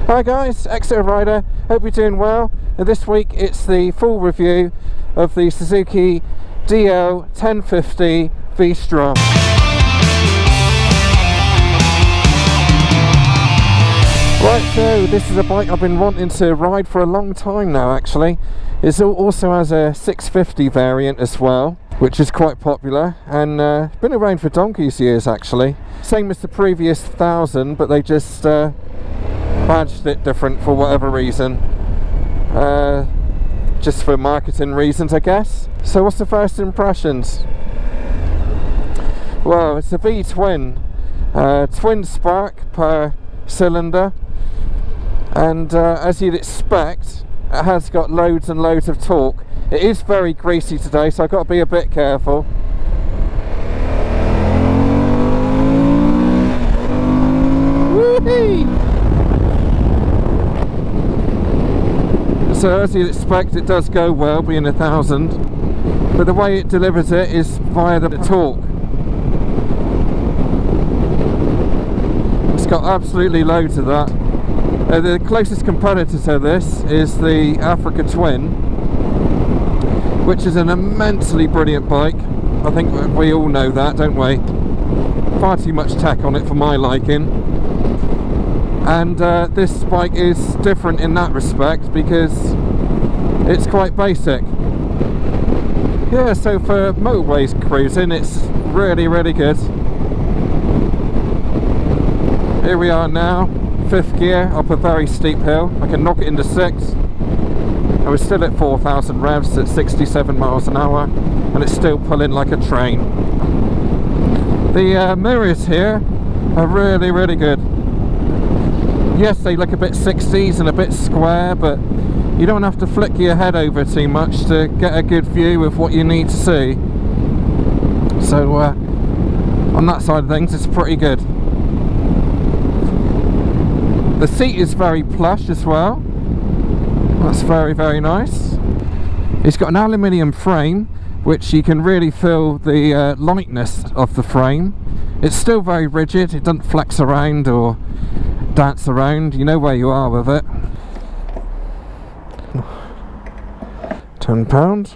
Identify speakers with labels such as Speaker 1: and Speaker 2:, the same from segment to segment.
Speaker 1: Hi guys, exeter-rider, hope you're doing well. And this week it's the full review of the Suzuki DL1050 V-Strom. Right, so this is a bike I've been wanting to ride for a long time now actually. It also has a 650 variant as well, which is quite popular, and been around for donkey's years actually. Same as the previous 1000, but they just badged it different for whatever reason. Just for marketing reasons, I guess. So what's the first impressions? Well, it's a V-twin, twin spark per cylinder, and as you'd expect, it has got loads and loads of torque. It is very greasy today, so I've got to be a bit careful. Whee! So as you'd expect, it does go well, being 1000, but the way it delivers it is via the torque. It's got absolutely loads of that. The closest competitor to this is the Africa Twin, which is an immensely brilliant bike. I think we all know that, don't we? Far too much tech on it for my liking. And this bike is different in that respect because it's quite basic. Yeah, so for motorways cruising, it's really, really good. Here we are now, 5th gear, up a very steep hill. I can knock it into 6th. And we're still at 4,000 revs at 67 miles an hour, and it's still pulling like a train. The mirrors here are really, really good. Yes, they look a bit 60s and a bit square, but you don't have to flick your head over too much to get a good view of what you need to see. So on that side of things, it's pretty good. The seat is very plush as well. That's very, very nice. It's got an aluminium frame, which you can really feel the lightness of the frame. It's still very rigid, it doesn't flex around or dance around, you know where you are with it. £10.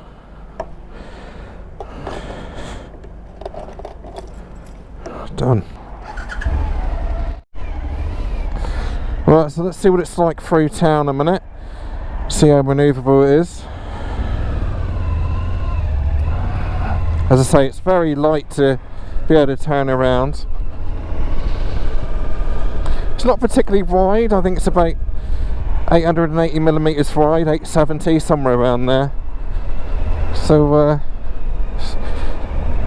Speaker 1: Done. Right, so let's see what it's like through town a minute. See how manoeuvrable it is. As I say, it's very light to be able to turn around. It's not particularly wide. I think it's about 880 millimeters wide, 870, somewhere around there. So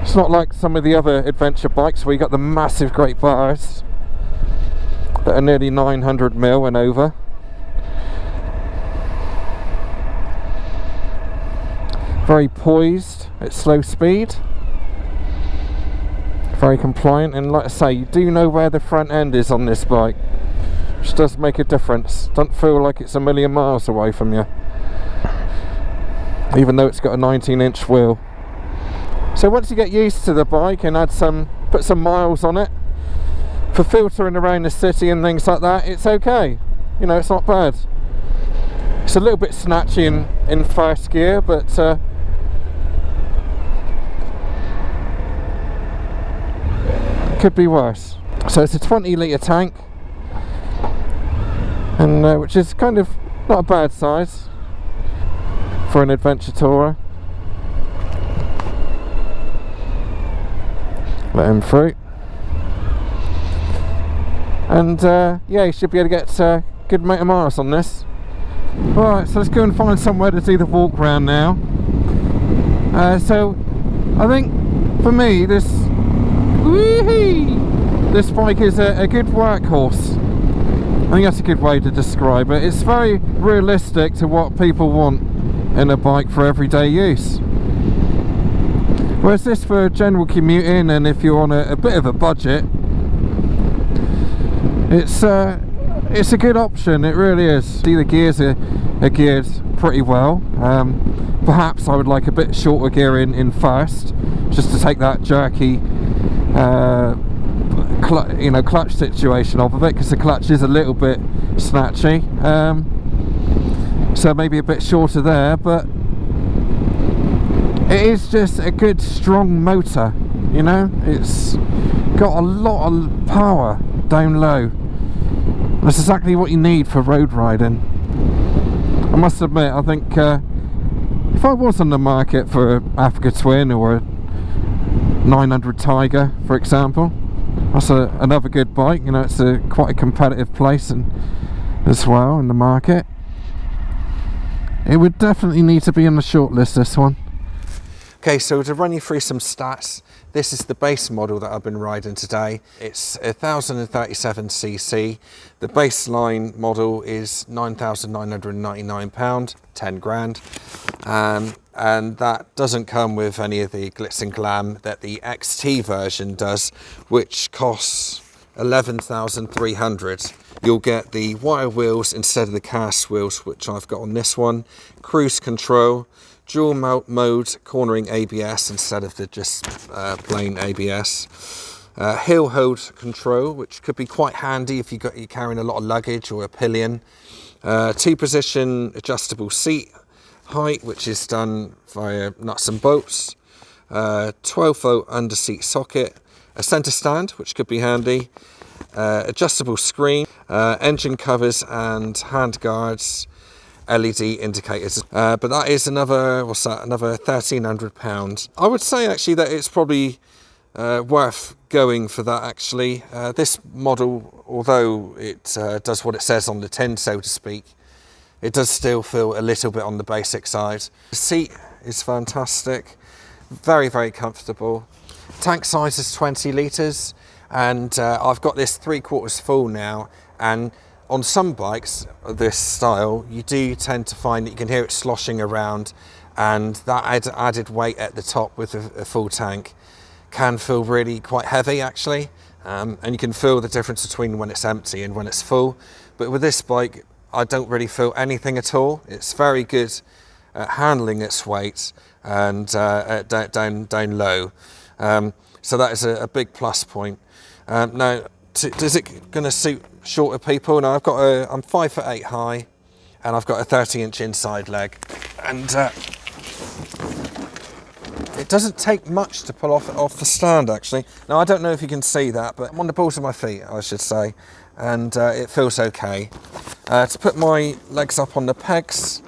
Speaker 1: it's not like some of the other adventure bikes where you got the massive great bars that are nearly 900mm and over. Very poised at slow speed. Very compliant, and like I say, you do know where the front end is on this bike, which does make a difference. Don't feel like it's a million miles away from you, even though it's got a 19-inch wheel. So once you get used to the bike and put some miles on it for filtering around the city and things like that, it's okay. You know, it's not bad. It's a little bit snatchy in first gear, but could be worse. So it's a 20-litre tank, and which is kind of not a bad size for an adventure tourer. Let him through, and yeah, you should be able to get a good amount of miles on this. Alright, so let's go and find somewhere to do the walk round now. So I think for me this bike is a good workhorse. I think that's a good way to describe it. It's very realistic to what people want in a bike for everyday use. Whereas this for general commuting, and if you're on a bit of a budget, it's a good option. It really is. See, the gears are geared pretty well. Perhaps I would like a bit shorter gear in first, just to take that jerky clutch situation off of it, because the clutch is a little bit snatchy, so maybe a bit shorter there, but it is just a good strong motor, you know. It's got a lot of power down low. That's exactly what you need for road riding. I must admit, I think if I was on the market for an Africa Twin or a 900 Tiger, for example, that's another good bike. You know, it's quite a competitive place as well in the market. It would definitely need to be on the short list, this one. Okay, so to run you through some stats, this is the base model that I've been riding today. It's 1037cc. The baseline model is £9,999, 10 grand. And that doesn't come with any of the glitz and glam that the XT version does, which costs 11,300. You'll get the wire wheels instead of the cast wheels, which I've got on this one, cruise control, dual mode cornering ABS instead of the just plain ABS, heel hold control, which could be quite handy if you're carrying a lot of luggage or a pillion, 2-position adjustable seat height, which is done via nuts and bolts, 12-volt under seat socket, a center stand, which could be handy, adjustable screen, engine covers and hand guards, LED indicators, but that is another, what's that, another £1,300. I would say actually that it's probably worth going for that actually. This model, although it does what it says on the tin, so to speak, it does still feel a little bit on the basic side. The seat is fantastic, very, very comfortable. Tank size is 20 litres, and I've got this 3/4 full now, and on some bikes of this style, you do tend to find that you can hear it sloshing around, and that added weight at the top with a full tank can feel really quite heavy actually, and you can feel the difference between when it's empty and when it's full. But with this bike, I don't really feel anything at all. It's very good at handling its weight and down low. So that is a big plus point. Now, is it going to suit shorter people? Now I'm 5'8" high, and I've got a 30-inch inside leg, and it doesn't take much to pull off the stand actually. Now I don't know if you can see that, but I'm on the balls of my feet, I should say, and it feels okay. To put my legs up on the pegs,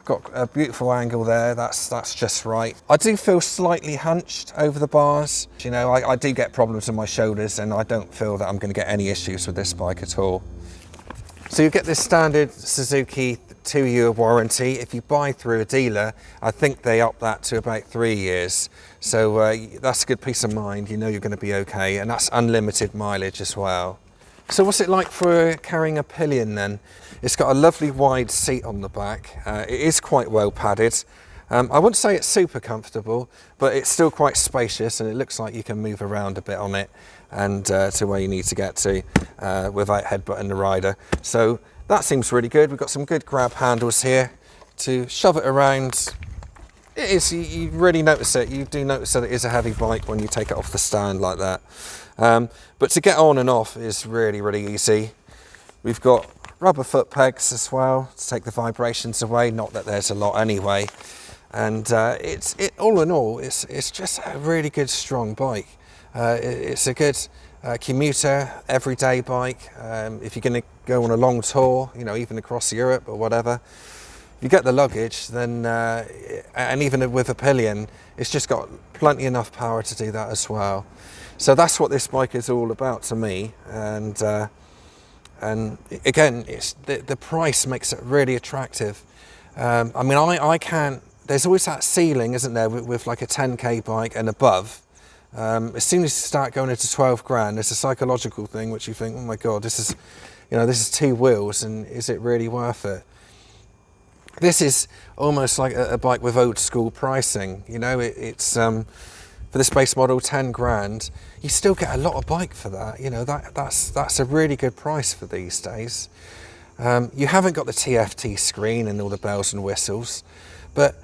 Speaker 1: got a beautiful angle there, that's just right. I do feel slightly hunched over the bars. You know, I do get problems with my shoulders, and I don't feel that I'm going to get any issues with this bike at all. So you get this standard Suzuki 2-year warranty. If you buy through a dealer, I think they up that to about 3 years. So that's a good peace of mind. You know you're going to be okay, and that's unlimited mileage as well. So what's it like for carrying a pillion then? It's got a lovely wide seat on the back. It is quite well padded. I wouldn't say it's super comfortable, but it's still quite spacious, and it looks like you can move around a bit on it and to where you need to get to without headbutting the rider. So that seems really good. We've got some good grab handles here to shove it around. It is, you really notice it. You do notice that it is a heavy bike when you take it off the stand like that. But to get on and off is really, really easy. We've got rubber foot pegs as well to take the vibrations away, not that there's a lot anyway. And all in all, it's just a really good, strong bike. It's a good commuter, everyday bike. If you're going to go on a long tour, you know, even across Europe or whatever, you get the luggage, then and even with a pillion, it's just got plenty enough power to do that as well. So that's what this bike is all about to me, and again, it's the price makes it really attractive. I mean, I can't. There's always that ceiling, isn't there, with like a 10k bike and above. As soon as you start going into 12 grand, there's a psychological thing which you think, oh my god, this is, you know, this is 2 wheels, and is it really worth it? This is almost like a bike with old school pricing. You know, it's for this base model, 10 grand. You still get a lot of bike for that. You know, that's a really good price for these days. You haven't got the TFT screen and all the bells and whistles, but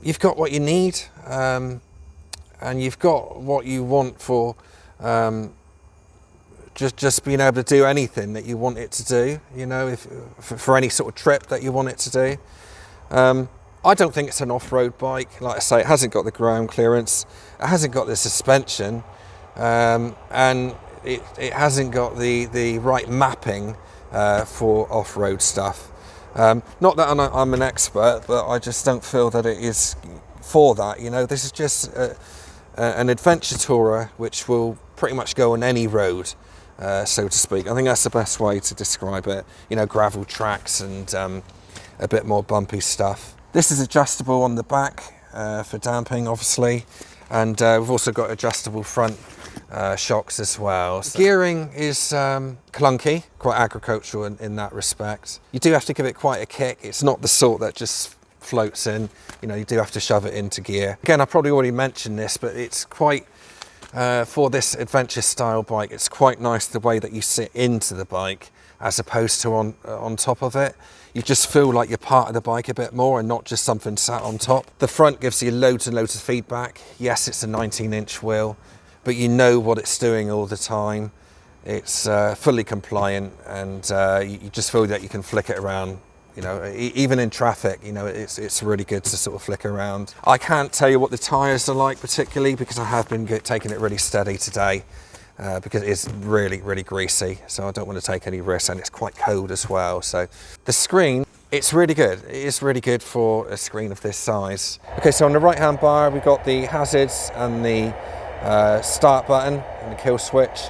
Speaker 1: you've got what you need, and you've got what you want for
Speaker 2: just being able to do anything that you want it to do, you know, for any sort of trip that you want it to do. I don't think it's an off-road bike. Like I say, it hasn't got the ground clearance, it hasn't got the suspension, and it hasn't got the right mapping for off-road stuff. Not that I'm an expert, but I just don't feel that it is for that. You know, this is just an adventure tourer which will pretty much go on any road, so to speak. I think that's the best way to describe it. You know, gravel tracks and a bit more bumpy stuff. This is adjustable on the back for damping, obviously, and we've also got adjustable front shocks as well. So gearing is clunky, quite agricultural in that respect. You do have to give it quite a kick. It's not the sort that just floats in. You know, you do have to shove it into gear. Again, I probably already mentioned this, but it's quite, for this adventure style bike, it's quite nice the way that you sit into the bike as opposed to on top of it. You just feel like you're part of the bike a bit more and not just something sat on top. The front gives you loads and loads of feedback. Yes, it's a 19-inch wheel, but you know what it's doing all the time. It's fully compliant, and you just feel that you can flick it around. You know, even in traffic, you know, it's really good to sort of flick around. I can't tell you what the tyres are like particularly, because I have been taking it really steady today, because it's really, really greasy. So I don't want to take any risks, and it's quite cold as well. So the screen, it's really good. It is really good for a screen of this size. Okay, so on the right-hand bar, we've got the hazards and the start button and the kill switch.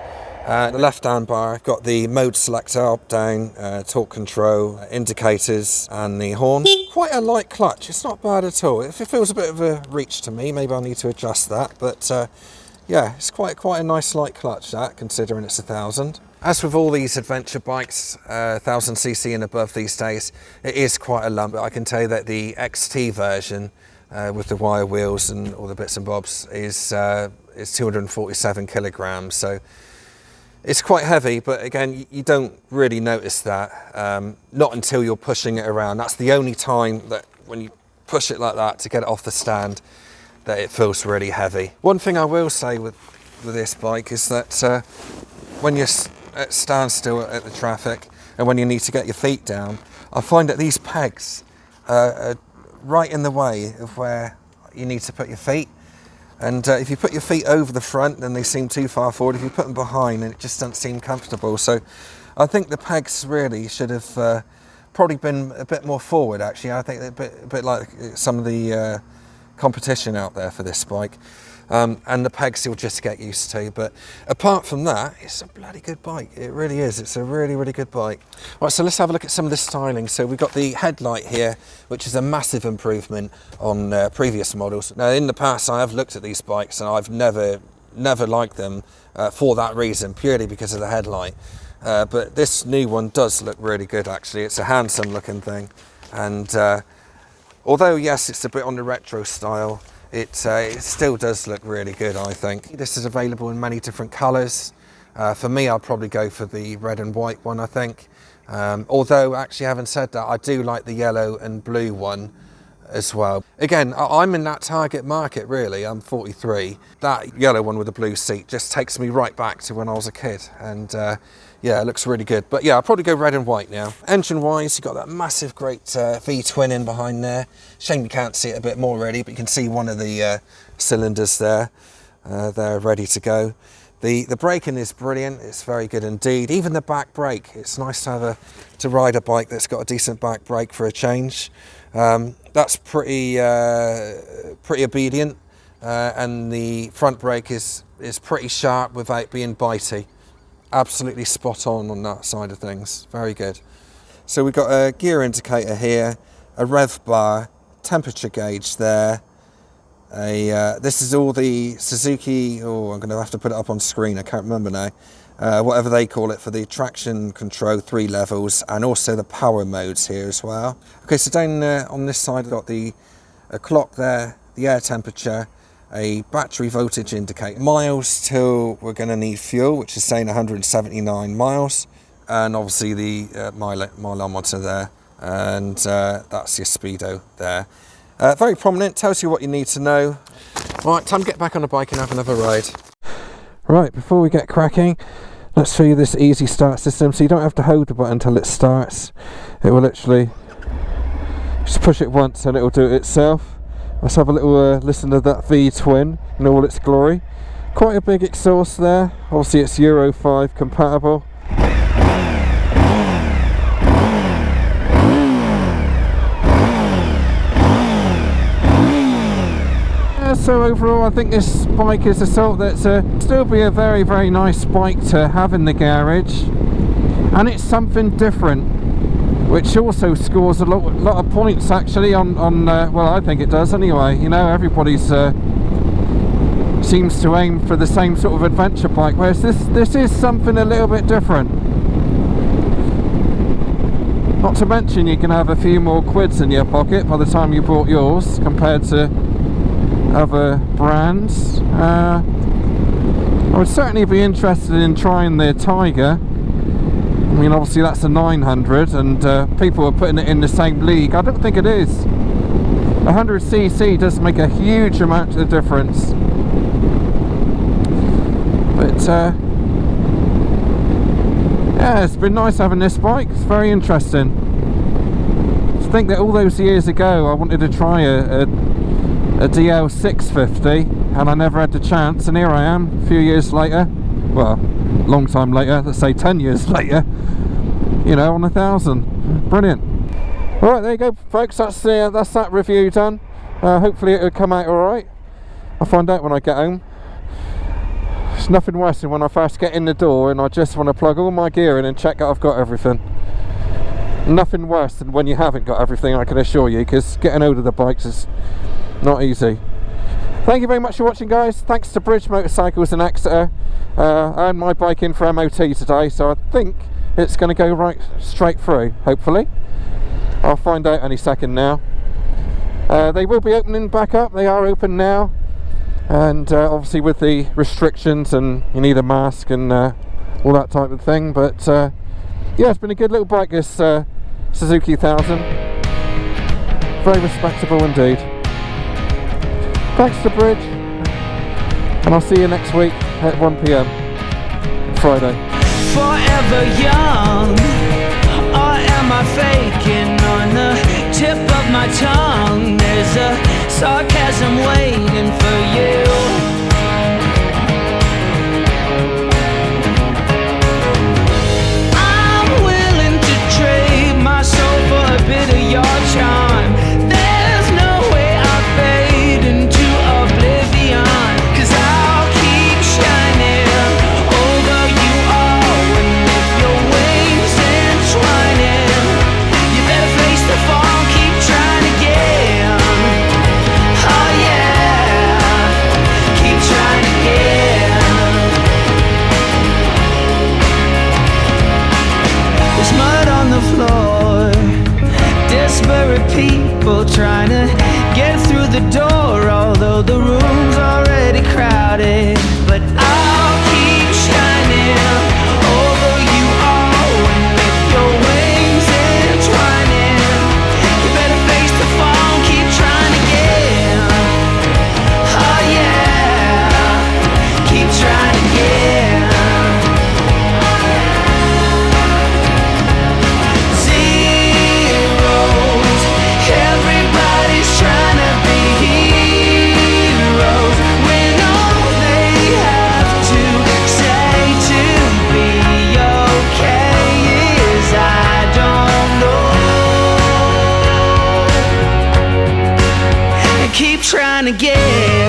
Speaker 2: The left-hand bar, I've got the mode selector, up, down, torque control, indicators, and the horn. Quite a light clutch, it's not bad at all. If it feels a bit of a reach to me, maybe I'll need to adjust that, but yeah, it's quite a nice light clutch, that, considering it's 1,000. As with all these adventure bikes, 1000cc and above these days, it is quite a lump. I can tell you that the XT version, with the wire wheels and all the bits and bobs, is 247 kilograms, so it's quite heavy, but again, you don't really notice that, not until you're pushing it around. That's the only time that when you push it like that to get it off the stand, that it feels really heavy. One thing I will say with this bike is that when you're at standstill at the traffic and when you need to get your feet down, I find that these pegs are right in the way of where you need to put your feet. And if you put your feet over the front, then they seem too far forward. If you put them behind, then it just doesn't seem comfortable. So I think the pegs really should have probably been a bit more forward, actually. I think they're a bit like some of the competition out there for this bike. And the pegs you'll just get used to. But apart from that, it's a bloody good bike. It really is. It's a really, really good bike. Right, so let's have a look at some of the styling. So we've got the headlight here, which is a massive improvement on previous models. Now, in the past, I have looked at these bikes and I've never liked them for that reason, purely because of the headlight. But this new one does look really good, actually. It's a handsome looking thing. And although, yes, it's a bit on the retro style, it still does look really good, I think. This is available in many different colours. For me, I'll probably go for the red and white one, I think. Although, actually, having said that, I do like the yellow and blue one as well. Again, I'm in that target market, really. I'm 43. That yellow one with the blue seat just takes me right back to when I was a kid. And yeah, it looks really good. But yeah, I'll probably go red and white now. Engine-wise, you've got that massive, great V-twin in behind there. Shame you can't see it a bit more really, but you can see one of the cylinders there. They're ready to go. The braking is brilliant. It's very good indeed. Even the back brake. It's nice to ride a bike that's got a decent back brake for a change. That's pretty obedient, and the front brake is pretty sharp without being bitey. Absolutely spot on that side of things. Very good. So we've got a gear indicator here, a rev bar, temperature gauge there. This is all the Suzuki, I'm going to have to put it up on screen, I can't remember now, whatever they call it, for the traction control 3 levels, and also the power modes here as well. Okay, so down on this side, I've got a clock there, the air temperature, a battery voltage indicator, miles till we're going to need fuel, which is saying 179 miles, and obviously the mileometer there, and that's your speedo there. Very prominent, tells you what you need to know. Right, time to get back on the bike and have another ride. Right, before we get cracking,
Speaker 1: Let's show you this easy start system, so you don't have to hold the button until it starts. It will literally just push it once and it will do it itself. Let's have a little listen to that V-twin in all its glory. Quite a big exhaust there. Obviously it's Euro 5 compatible. So overall I think this bike is a sort that's still be a very, very nice bike to have in the garage, and it's something different, which also scores a lot of points actually on well, I think it does anyway. You know, everybody's seems to aim for the same sort of adventure bike, whereas this is something a little bit different. Not to mention you can have a few more quids in your pocket by the time you bought yours compared to other brands. I would certainly be interested in trying the Tiger. I mean, obviously that's a 900 and people are putting it in the same league. I don't think it is. 100cc does make a huge amount of difference. But yeah, it's been nice having this bike. It's very interesting. I think that all those years ago I wanted to try a DL1050 and I never had the chance, and here I am a few years later, well, long time later, let's say 10 years later, you know, on 1,000. Brilliant. Alright, there you go folks, that's that review done. Hopefully it'll come out alright. I'll find out when I get home. It's nothing worse than when I first get in the door and I just want to plug all my gear in and check that I've got everything. Nothing worse than when you haven't got everything, I can assure you, because getting hold of the bikes is not easy. Thank you very much for watching, guys. Thanks to Bridge Motorcycles in Exeter. I had my bike in for MOT today, so I think it's going to go right straight through, hopefully. I'll find out any second now. They will be opening back up. They are open now, and obviously with the restrictions and you need a mask and all that type of thing, but yeah, it's been a good little bike, this Suzuki 1000. Very respectable indeed. Thanks to Bridge, and I'll see you next week at 1 PM Friday.
Speaker 3: Forever young, or am I faking? On the tip of my tongue there's a sarcasm waiting for you. I'm willing to trade my soul for a bit of your charm. There's no way I'll fade into oblivion, 'cause I'll keep shining over you all. And if your wings entwining, you better face the fall, keep trying again. Oh yeah, keep trying again. There's mud on the floor, desperate people trying to get through the door, although the room's already crowded. But I'll keep shining over you all, and if your wings entwining, you better face the fall, keep trying again. Oh yeah, keep trying again. Zeros, everybody's trying to be heroes, when all they have to say to be okay is I don't know. And keep trying again.